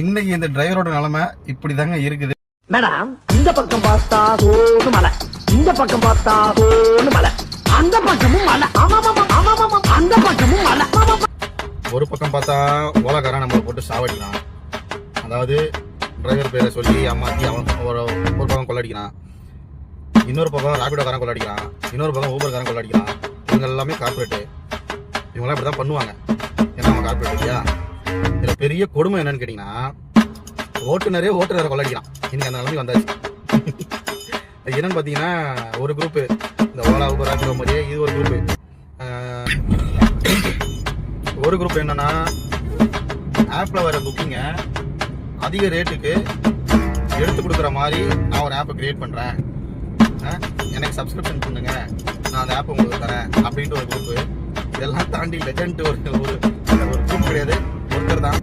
இன்னைக்கு இந்த டிரைவரோட நிலைமை இப்படிதாங்க இருக்குது. மேடம், இந்த பக்கம் பார்த்தா சோனு மலை, இந்த பக்கம் பார்த்தா சோனு மலை, அந்த பக்கமும் மலை, அந்த பக்கமும் மலை. ஒரு பக்கம் பார்த்தா ஓலக்காரன் நம்மளை போட்டு சாவடிக்கிறான். அதாவது டிரைவர் பேரை சொல்லி அம்மாத்தி அவன் ஒரு பக்கம் கொள்ளடிக்கிறான், இன்னொரு பக்கம் ராபிடோக்காரன் கொள்ளடிக்கிறான், இன்னொரு பக்கம் ஊபர்காரன் கொள்ளடிக்கிறான். இவங்க எல்லாமே கார்பரேட்டு. இவங்களாம் இப்படி தான் பண்ணுவாங்க. ஏன்னா அவங்க கார்பரேட் இல்லையா? இதில் பெரிய கொடுமை என்னன்னு கேட்டிங்கன்னா, ஓட்டுநரே ஓட்டுநரை கொள்ளடிக்கிறான். இன்னைக்கு அந்த நிலைமை வந்தாச்சு. என்னன்னு பார்த்தீங்கன்னா, ஒரு குரூப்பு இந்த ஓலா ஊபர் ராபிடோ மாதிரியே இது ஒரு குரூப்பு. ஒரு குரூப் என்னன்னா, ஆப்பில் வர புக்கிங்கை அதிக ரேட்டுக்கு எடுத்து கொடுக்குற மாதிரி நான் ஒரு ஆப்பை கிரியேட் பண்ணுறேன், எனக்கு சப்ஸ்கிரிப்ஷன் பண்ணுங்க, நான் அந்த ஆப்பை உங்களுக்கு தரேன் அப்படின்ட்டு ஒரு குரூப்பு. இதெல்லாம் தாண்டி லெஜண்ட் ஒரு குரூப் கிடையாது, ஒருத்தர் தான்.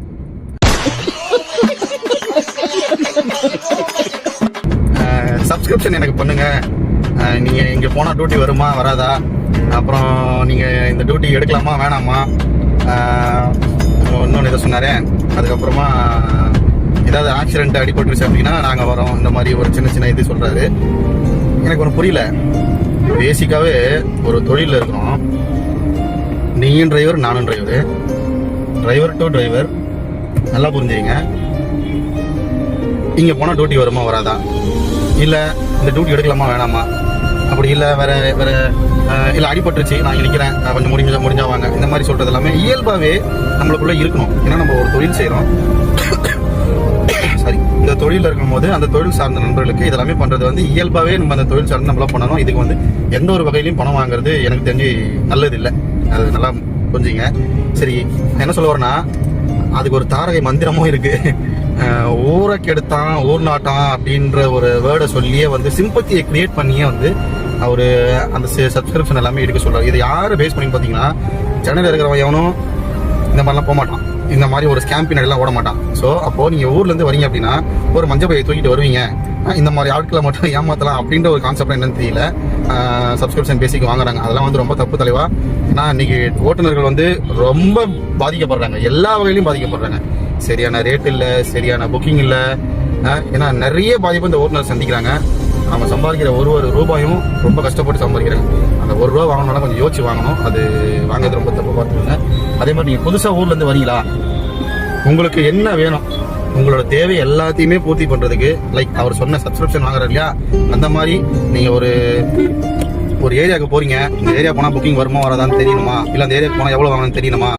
சப்ஸ்கிரிப்ஷன் எனக்கு பண்ணுங்க, நீங்க இங்க போனா டியூட்டி வருமா வராதா, அப்புறம் நீங்க இந்த டியூட்டி எடுக்கலாமா வேணாமா, இன்னொன்று இதை சொன்னாரே. அதுக்கப்புறமா ஏதாவது ஆக்சிடென்ட் அடிபட்டுருச்சு அப்படின்னா நாங்கள் வரோம், இந்த மாதிரி ஒரு சின்ன சின்ன இது சொல்றாரு. எனக்கு ஒன்று புரியல. பேசிக்காவே ஒரு தொழிலில் இருக்கிறோம், நீயும் டிரைவர் நானும் டிரைவர், டிரைவர் டு டிரைவர். நல்லா புரிஞ்சுங்க. இங்கே போனால் டியூட்டி வருமா வராதா, இல்லை இந்த டியூட்டி எடுக்கலாமா வேணாமா, அப்படி இல்லை வேற வேற இல்லை அடிபட்டுருச்சு நான் இங்கே நிற்கிறேன் கொஞ்சம் முடிஞ்சா வாங்க, இந்த மாதிரி சொல்கிறது எல்லாமே இயல்பாகவே நம்மளுக்குள்ளே இருக்கணும். ஏன்னா நம்ம ஒரு தொழில் செய்கிறோம். சரி, இந்த தொழிலில் இருக்கும்போது அந்த தொழில் சார்ந்த நண்பர்களுக்கு இதெல்லாமே பண்ணுறது வந்து இயல்பாகவே நம்ம அந்த தொழில் சார்ந்து நம்மளாம் பண்ணணும். இதுக்கு வந்து எந்த ஒரு வகையிலையும் பணம் வாங்குறது எனக்கு தெரிஞ்சு நல்லது இல்லை. அது நல்லா புரிஞ்சுங்க. சரி, என்ன சொல்ல வரேன்னா, அதுக்கு ஒரு தாரகை மந்திரமும் இருக்கு. ஊரை கெடுத்தான் ஊர் நாட்டான் அப்படின்ற ஒரு வேர்டை சொல்லியே வந்து சிம்பத்தியை கிரியேட் பண்ணியே வந்து அவரு அந்த சப்ஸ்கிரிப்ஷன் எல்லாமே எடுக்க சொல்றாரு. இது யாரை பேஸ் பண்ணி பார்த்தீங்கன்னா, சென்னையில் இருக்கிறவன் எவனும் இந்த மாதிரிலாம் போக மாட்டான், இந்த மாதிரி ஒரு ஸ்கேம் பின்னாடிலாம் ஓட மாட்டான். ஸோ அப்போ நீங்கள் ஊர்லேருந்து வரீங்க அப்படின்னா ஒரு மஞ்சள் பையை தூக்கிட்டு வருவீங்க, இந்த மாதிரி ஆட்களை மட்டும் ஏமாற்றலாம் அப்படின்ற ஒரு கான்செப்ட் என்னன்னு தெரியல. சப்ஸ்கிரிப்ஷன் பேசிக் வாங்குறாங்க, அதெல்லாம் வந்து ரொம்ப தப்பு தலைவா. ஏன்னா இன்னைக்கு ஓட்டுநர்கள் வந்து ரொம்ப பாதிக்கப்படுறாங்க, எல்லா வகையிலையும் பாதிக்கப்படுறாங்க. சரியான ரேட் இல்லை, சரியான புக்கிங் இல்லை. ஏன்னா நிறைய பாதிப்பு இந்த ஓட்டுநர் சந்திக்கிறாங்க. அவங்க சம்பாதிக்கிற ஒரு ரூபாயும் ரொம்ப கஷ்டப்பட்டு சம்பாதிக்கிறாங்க. அந்த ஒரு ரூபா வாங்கணும்னா கொஞ்சம் யோசிச்சு வாங்கணும், அது வாங்குறது ரொம்ப தப்பு பார்த்துக்கோங்க. அதே மாதிரி நீங்கள் புதுசாக ஊர்லேருந்து வரீங்களா, உங்களுக்கு என்ன வேணும், உங்களோட தேவை எல்லாத்தையுமே பூர்த்தி பண்ணுறதுக்கு, லைக் அவர் சொன்ன சப்ஸ்கிரிப்ஷன் வாங்குறாரு இல்லையா, அந்த மாதிரி நீங்கள் ஒரு ஏரியாவுக்கு போறீங்க, இந்த ஏரியா போனால் புக்கிங் வருமா வராதான்னு தெரியணுமா, இல்லை அந்த ஏரியாவுக்கு போனால் எவ்வளோ வாங்கணும்னு தெரியணுமா,